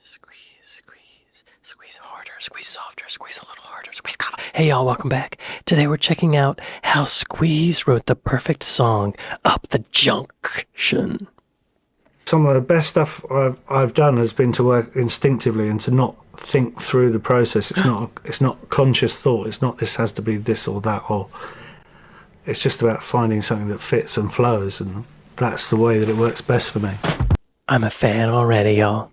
Squeeze harder, squeeze softer, squeeze a little harder, squeeze cough. Hey y'all, welcome back. Today we're checking out how Squeeze wrote the perfect song, Up the Junction. Some of the best stuff I've done has been to work instinctively and to not think through the process. It's not conscious thought. It's not this has to be this or that, or it's just about finding something that fits and flows, and that's the way that it works best for me. I'm a fan already, y'all.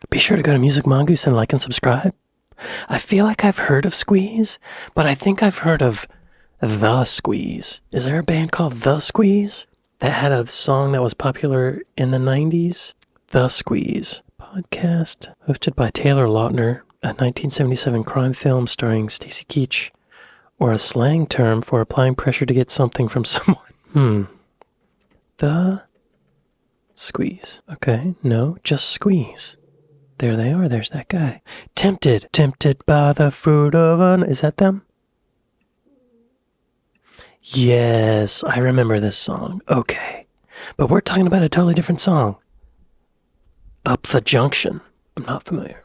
Be sure to go to Music Mongoose and like and subscribe. I feel like I've heard of Squeeze, but I think I've heard of The Squeeze. Is there a band called The Squeeze that had a song that was popular in the 90s? The Squeeze. Podcast hosted by Taylor Lautner, a 1977 crime film starring Stacy Keach, or a slang term for applying pressure to get something from someone. The Squeeze. Okay, no, just Squeeze. There they are, there's that guy. Tempted by the fruit of an... Is that them? Yes, I remember this song. Okay. But we're talking about a totally different song. Up the Junction. I'm not familiar.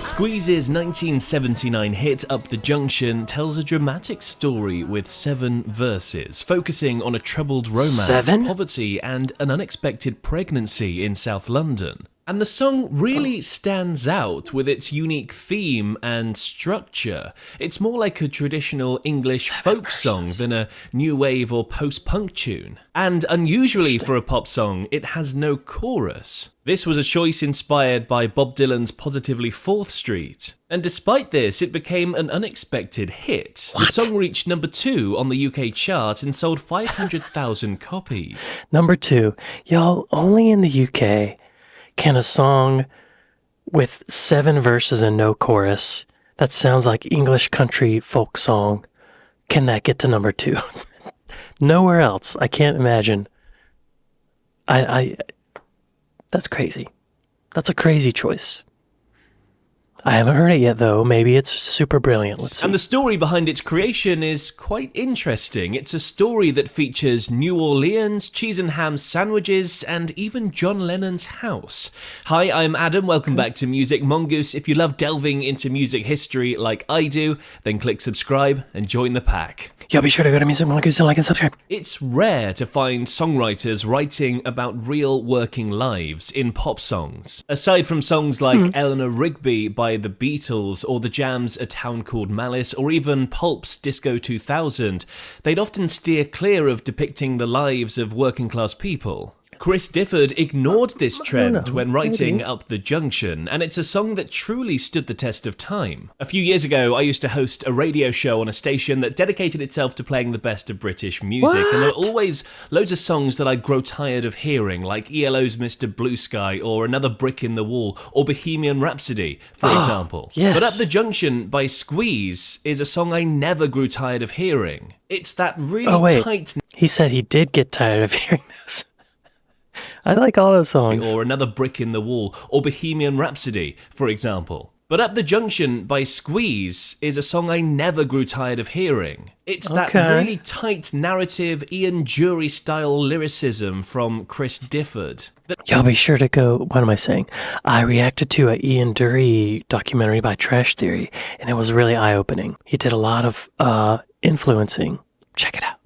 Squeeze's 1979 hit Up the Junction tells a dramatic story with 7 verses, focusing on a troubled romance, 7? poverty, and an unexpected pregnancy in South London. And the song really stands out with its unique theme and structure. It's more like a traditional English folk song than a new wave or post-punk tune. And unusually for a pop song, it has no chorus. This was a choice inspired by Bob Dylan's Positively 4th Street. And despite this, it became an unexpected hit. What? The song reached number 2 on the UK chart and sold 500,000 copies. Number 2. Y'all, only in the UK can a song with 7 verses and no chorus that sounds like English country folk song, can that get to number 2? Nowhere else. I can't imagine. That's crazy. That's a crazy choice. I haven't heard it yet, though. Maybe it's super brilliant. Let's see. And the story behind its creation is quite interesting. It's a story that features New Orleans, cheese and ham sandwiches, and even John Lennon's house. Hi, I'm Adam. Welcome back to Music Mongoose. If you love delving into music history like I do, then click subscribe and join the pack. Y'all be sure to go to Music Mongoose and like and subscribe. It's rare to find songwriters writing about real working lives in pop songs. Aside from songs like Eleanor Rigby by the Beatles, or The Jams' A Town Called Malice, or even Pulp's Disco 2000, they'd often steer clear of depicting the lives of working class people. Chris Difford ignored this trend when writing Up the Junction, and it's a song that truly stood the test of time. A few years ago, I used to host a radio show on a station that dedicated itself to playing the best of British music, and there were always loads of songs that I'd grow tired of hearing, like ELO's Mr. Blue Sky, or Another Brick in the Wall, or Bohemian Rhapsody, for example. Yes. But Up the Junction by Squeeze is a song I never grew tired of hearing. It's that really tight... He said he did get tired of hearing those. I like all those songs. Or Another Brick in the Wall, or Bohemian Rhapsody, for example. But Up the Junction by Squeeze is a song I never grew tired of hearing. It's that really tight narrative, Ian Jury-style lyricism from Chris Difford. Y'all be sure to go... What am I saying? I reacted to a Ian Dury documentary by Trash Theory, and it was really eye-opening. He did a lot of influencing. Check it out.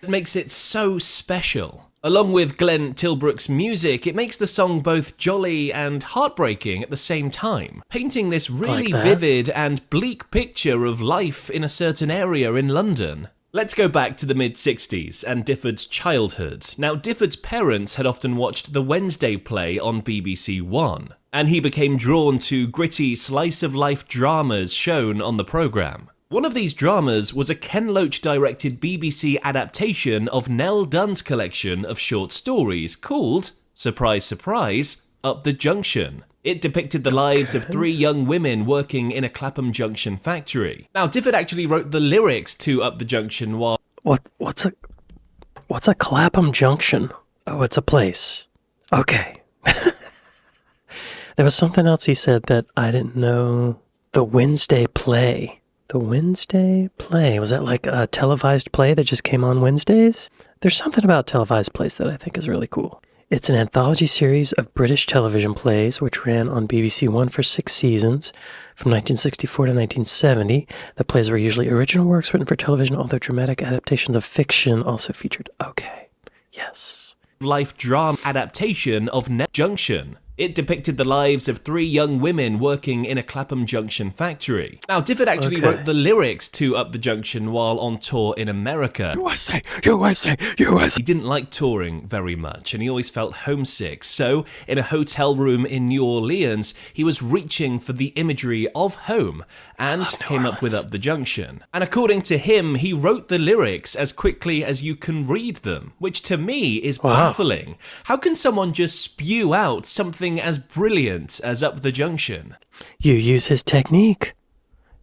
It makes it so special. Along with Glenn Tilbrook's music, it makes the song both jolly and heartbreaking at the same time, painting this really vivid and bleak picture of life in a certain area in London. Let's go back to the mid-60s and Difford's childhood. Now, Difford's parents had often watched the Wednesday play on BBC One, and he became drawn to gritty slice-of-life dramas shown on the programme. One of these dramas was a Ken Loach-directed BBC adaptation of Nell Dunn's collection of short stories called, surprise, surprise, Up the Junction. It depicted the lives of 3 young women working in a Clapham Junction factory. Now, Difford actually wrote the lyrics to Up the Junction while... What's a Clapham Junction? Oh, it's a place. Okay. There was something else he said that I didn't know. The Wednesday play. The Wednesday play. Was that like a televised play that just came on Wednesdays? There's something about televised plays that I think is really cool. It's an anthology series of British television plays which ran on BBC One for 6 seasons from 1964 to 1970. The plays were usually original works written for television, although dramatic adaptations of fiction also featured. Okay, yes. Life drama adaptation of Up the Junction. It depicted the lives of 3 young women working in a Clapham Junction factory. Now, Difford actually wrote the lyrics to Up the Junction while on tour in America. USA, USA, USA. He didn't like touring very much, and he always felt homesick. So, in a hotel room in New Orleans, he was reaching for the imagery of home and came up with Up the Junction. And according to him, he wrote the lyrics as quickly as you can read them, which to me is baffling. How can someone just spew out something as brilliant as Up the Junction? You use his technique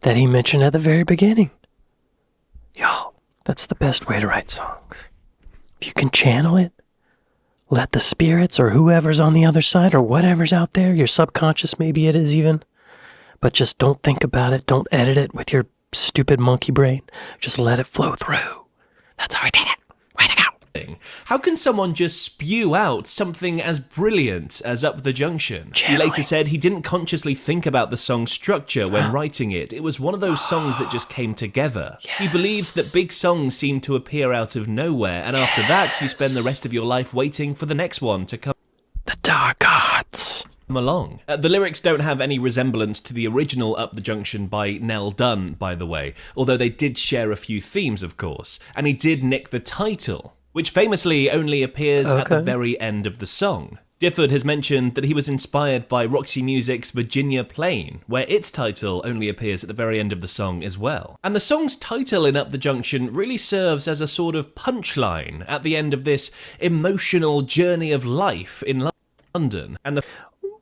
that he mentioned at the very beginning. Y'all, that's the best way to write songs. If you can channel it, let the spirits or whoever's on the other side or whatever's out there, your subconscious maybe it is even, but just don't think about it, don't edit it with your stupid monkey brain. Just let it flow through. That's how I did it. Way to go. How can someone just spew out something as brilliant as Up the Junction? Channeling. He later said he didn't consciously think about the song's structure when writing it. It was one of those songs that just came together. Yes. He believed that big songs seem to appear out of nowhere, and after that, you spend the rest of your life waiting for the next one to come. The dark arts. Along. The lyrics don't have any resemblance to the original Up the Junction by Nell Dunn, by the way, although they did share a few themes, of course, and he did nick the title, which famously only appears at the very end of the song. Difford has mentioned that he was inspired by Roxy Music's Virginia Plain, where its title only appears at the very end of the song as well. And the song's title in Up the Junction really serves as a sort of punchline at the end of this emotional journey of life in London. And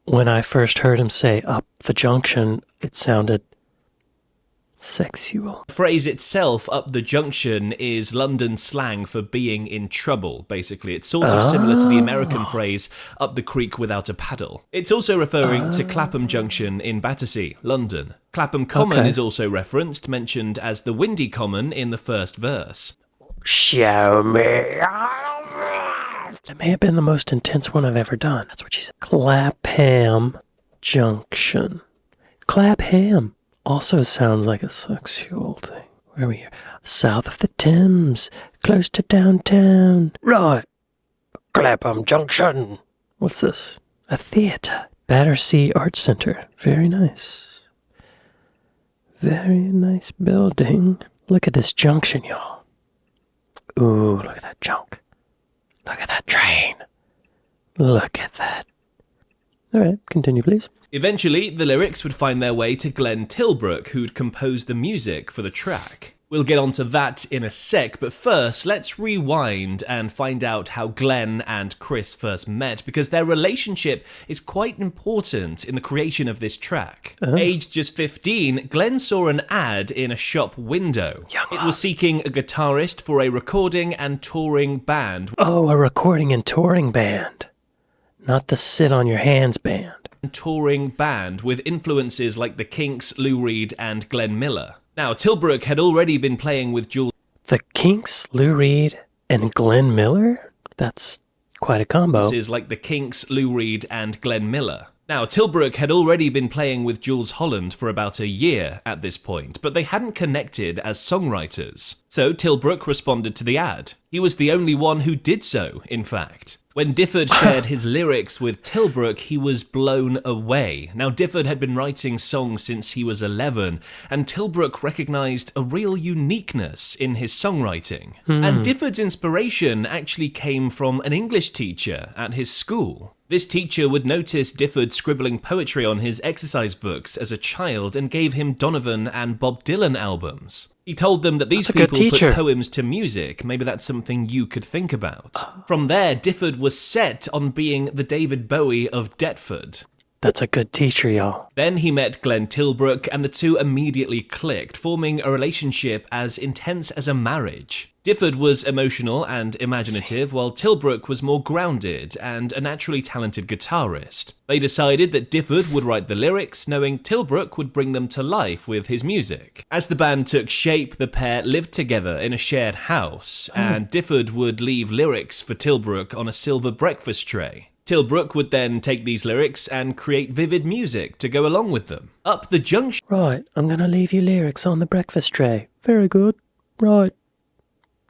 when I first heard him say Up the Junction, it sounded sexual. The phrase itself, Up the Junction, is London slang for being in trouble, basically. It's sort of similar to the American phrase, up the creek without a paddle. It's also referring to Clapham Junction in Battersea, London. Clapham Common is also referenced, mentioned as the Windy Common in the first verse. Show me. That may have been the most intense one I've ever done. That's what she said. Clapham Junction. Clapham also sounds like a sexual thing. Where are we here? South of the Thames, close to downtown. Right. Clapham Junction. What's this? A theatre. Battersea Art Centre. Very nice. Very nice building. Look at this junction, y'all. Ooh, look at that junk. Look at that train. Look at that. All right, continue, please. Eventually, the lyrics would find their way to Glenn Tilbrook, who'd composed the music for the track. We'll get onto that in a sec, but first, let's rewind and find out how Glenn and Chris first met, because their relationship is quite important in the creation of this track. Aged just 15, Glenn saw an ad in a shop window. It was seeking a guitarist for a recording and touring band. Oh, a recording and touring band. Not the sit on your hands band. Touring band with influences like the Kinks, Lou Reed, and Glenn Miller. Now, Tilbrook had already been playing with Jules. The Kinks, Lou Reed, and Glenn Miller? That's quite a combo. Like the Kinks, Lou Reed, and Glenn Miller. Now, Tilbrook had already been playing with Jules Holland for about a year at this point, but they hadn't connected as songwriters. So Tilbrook responded to the ad. He was the only one who did so, in fact. When Difford shared his lyrics with Tilbrook, he was blown away. Now, Difford had been writing songs since he was 11, and Tilbrook recognised a real uniqueness in his songwriting. And Difford's inspiration actually came from an English teacher at his school. This teacher would notice Difford scribbling poetry on his exercise books as a child and gave him Donovan and Bob Dylan albums. He told them that these people put poems to music. Maybe that's something you could think about. From there, Difford was set on being the David Bowie of Deptford. That's a good teacher, y'all. Then he met Glenn Tilbrook, and the two immediately clicked, forming a relationship as intense as a marriage. Difford was emotional and imaginative, while Tilbrook was more grounded and a naturally talented guitarist. They decided that Difford would write the lyrics, knowing Tilbrook would bring them to life with his music. As the band took shape, the pair lived together in a shared house, and Difford would leave lyrics for Tilbrook on a silver breakfast tray. Tilbrook would then take these lyrics and create vivid music to go along with them. Up the Junction. Right, I'm gonna leave you lyrics on the breakfast tray. Very good. Right.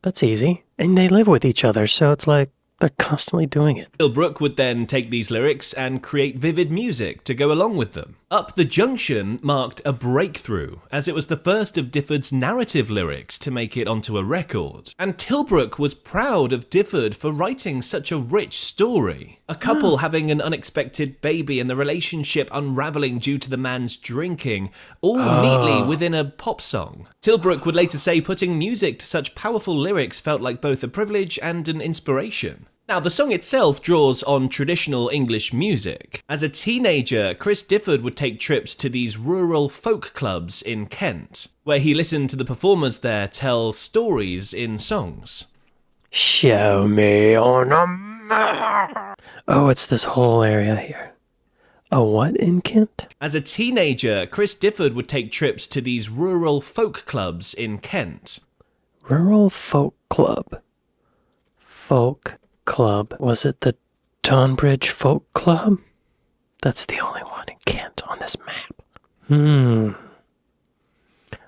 That's easy. And they live with each other, so it's like they're constantly doing it. Tilbrook would then take these lyrics and create vivid music to go along with them. Up the Junction marked a breakthrough, as it was the first of Difford's narrative lyrics to make it onto a record. And Tilbrook was proud of Difford for writing such a rich story. A couple having an unexpected baby and the relationship unraveling due to the man's drinking, all neatly within a pop song. Tilbrook would later say putting music to such powerful lyrics felt like both a privilege and an inspiration. Now, the song itself draws on traditional English music. As a teenager, Chris Difford would take trips to these rural folk clubs in Kent, where he listened to the performers there tell stories in songs. Show me on a map. Oh, it's this whole area here. A what in Kent? As a teenager, Chris Difford would take trips to these rural folk clubs in Kent. Rural Folk Club. Folk Club. Was it the Tonbridge Folk Club? That's the only one in Kent on this map. I'm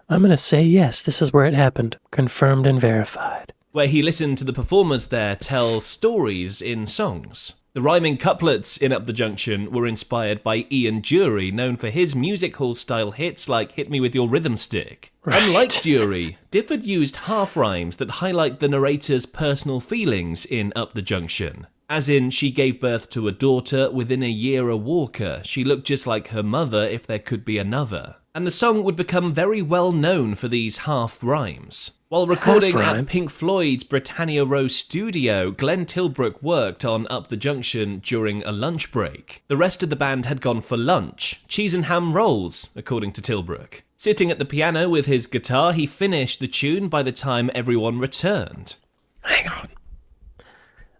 gonna say yes, this is where it happened. Confirmed and verified. Where he listened to the performers there tell stories in songs. The rhyming couplets in Up the Junction were inspired by Ian Dury, known for his music hall style hits like Hit Me With Your Rhythm Stick. Right. Unlike Dury, Difford used half rhymes that highlight the narrator's personal feelings in Up the Junction. As in, she gave birth to a daughter, within a year a walker, she looked just like her mother if there could be another. And the song would become very well known for these half rhymes. While recording at Pink Floyd's Britannia Row studio, Glenn Tilbrook worked on Up the Junction during a lunch break. The rest of the band had gone for lunch, cheese and ham rolls, according to Tilbrook. Sitting at the piano with his guitar, he finished the tune by the time everyone returned. Hang on.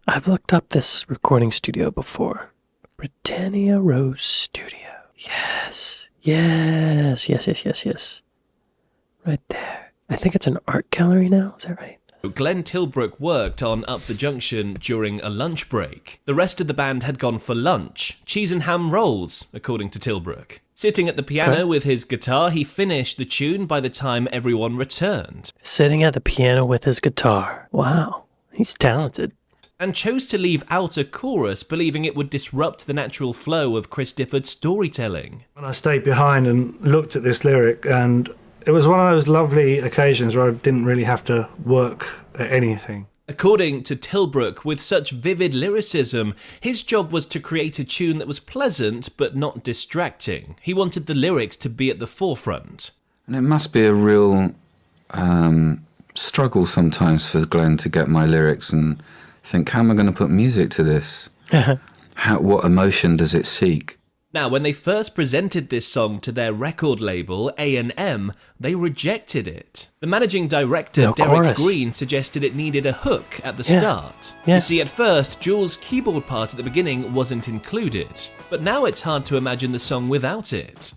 I've looked up this recording studio before. Britannia Row Studio. Yes. Right there. I think it's an art gallery now, is that right? Glenn Tilbrook worked on Up the Junction during a lunch break. The rest of the band had gone for lunch, cheese and ham rolls, according to Tilbrook. Sitting at the piano with his guitar, he finished the tune by the time everyone returned. Sitting at the piano with his guitar. Wow, he's talented. And chose to leave out a chorus, believing it would disrupt the natural flow of Chris Difford's storytelling. When I stayed behind and looked at this lyric, and it was one of those lovely occasions where I didn't really have to work at anything. According to Tilbrook, with such vivid lyricism, his job was to create a tune that was pleasant but not distracting. He wanted the lyrics to be at the forefront. And it must be a real struggle sometimes for Glenn to get my lyrics and think, how am I going to put music to this? What emotion does it seek? Now, when they first presented this song to their record label, A&M, they rejected it. The managing director, Derek Green, suggested it needed a hook at the start. You see, at first, Jules' keyboard part at the beginning wasn't included, but now it's hard to imagine the song without it.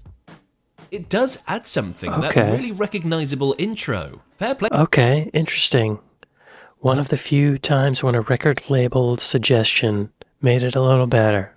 It does add something, that really recognisable intro. Fair play. Okay, interesting. One of the few times when a record label's suggestion made it a little better.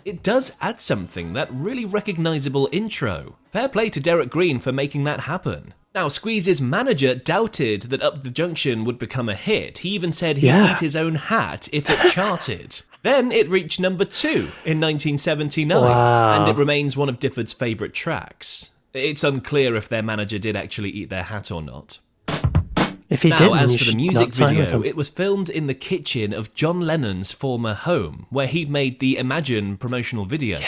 It does add something, that really recognisable intro. Fair play to Derek Green for making that happen. Now, Squeeze's manager doubted that Up the Junction would become a hit. He even said he'd eat his own hat if it charted. Then it reached number 2 in 1979, and it remains one of Difford's favourite tracks. It's unclear if their manager did actually eat their hat or not. If he didn't, as for the music video, it was filmed in the kitchen of John Lennon's former home, where he'd made the Imagine promotional video.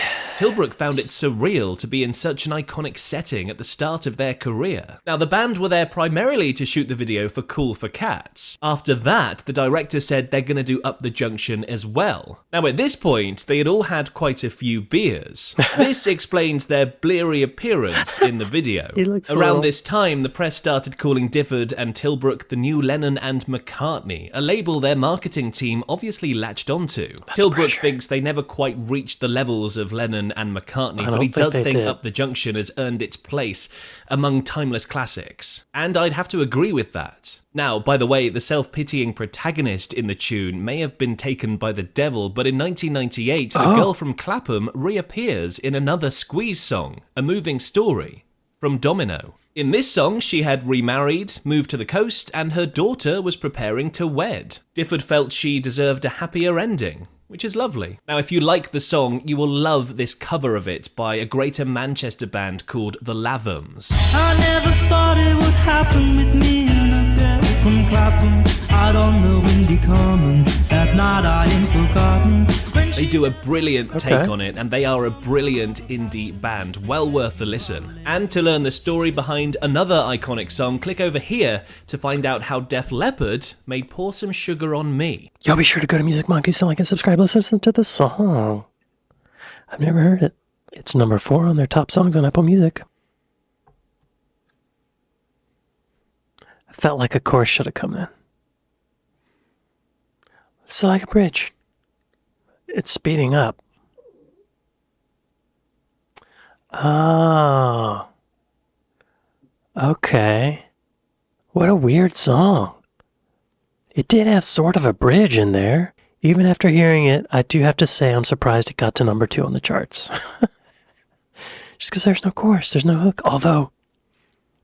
Tilbrook found it surreal to be in such an iconic setting at the start of their career. Now, the band were there primarily to shoot the video for Cool for Cats. After that, the director said they're gonna do Up the Junction as well. Now, at this point, they had all had quite a few beers. This explains their bleary appearance in the video. Around this time, the press started calling Difford and Tilbrook the new Lennon and McCartney, a label their marketing team obviously latched onto. Tilbrook thinks they never quite reached the levels of Lennon and McCartney, but he does think Up the Junction has earned its place among timeless classics. And I'd have to agree with that. Now, by the way, the self-pitying protagonist in the tune may have been taken by the devil, but in 1998, the girl from Clapham reappears in another Squeeze song, A Moving Story, from Domino. In this song, she had remarried, moved to the coast, and her daughter was preparing to wed. Difford felt she deserved a happier ending, which is lovely. Now, if you like the song, you will love this cover of it by a Greater Manchester band called The Lathams. I never thought it would happen with me and a girl from Clapham. Out on the windy common, that night I ain't forgotten. They do a brilliant take on it, and they are a brilliant indie band, well worth a listen. And to learn the story behind another iconic song, click over here to find out how Def Leppard made Pour Some Sugar on Me. Y'all be sure to go to Music Mongoose and like and subscribe. Listen to the song. I've never heard it. It's number 4 on their top songs on Apple Music. I felt like a chorus should have come in. It's like a bridge. It's speeding up. Oh. Okay. What a weird song. It did have sort of a bridge in there. Even after hearing it, I do have to say I'm surprised it got to number 2 on the charts. Just because there's no chorus, there's no hook. Although,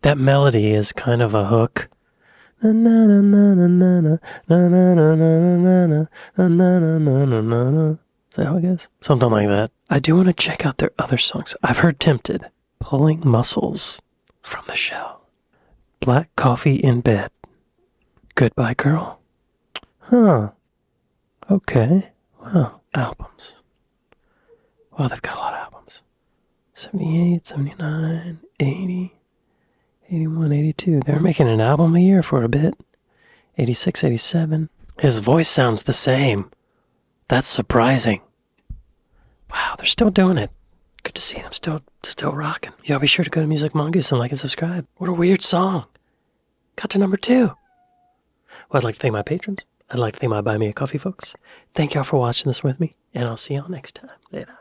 that melody is kind of a hook. Is that how it goes? Something like that. I do want to check out their other songs. I've heard Tempted, Pulling Muscles from the Shell, Black Coffee in Bed, Goodbye Girl. Huh. Okay. Wow. Albums. Well, they've got a lot of albums. 78, 79, 80. 81, 82. They were making an album a year for a bit. 86, 87. His voice sounds the same. That's surprising. Wow, they're still doing it. Good to see them still rocking. Y'all be sure to go to Music Mongoose and like and subscribe. What a weird song. Got to number 2. Well, I'd like to thank my patrons. I'd like to thank my Buy Me a Coffee folks. Thank y'all for watching this with me, and I'll see y'all next time. Later.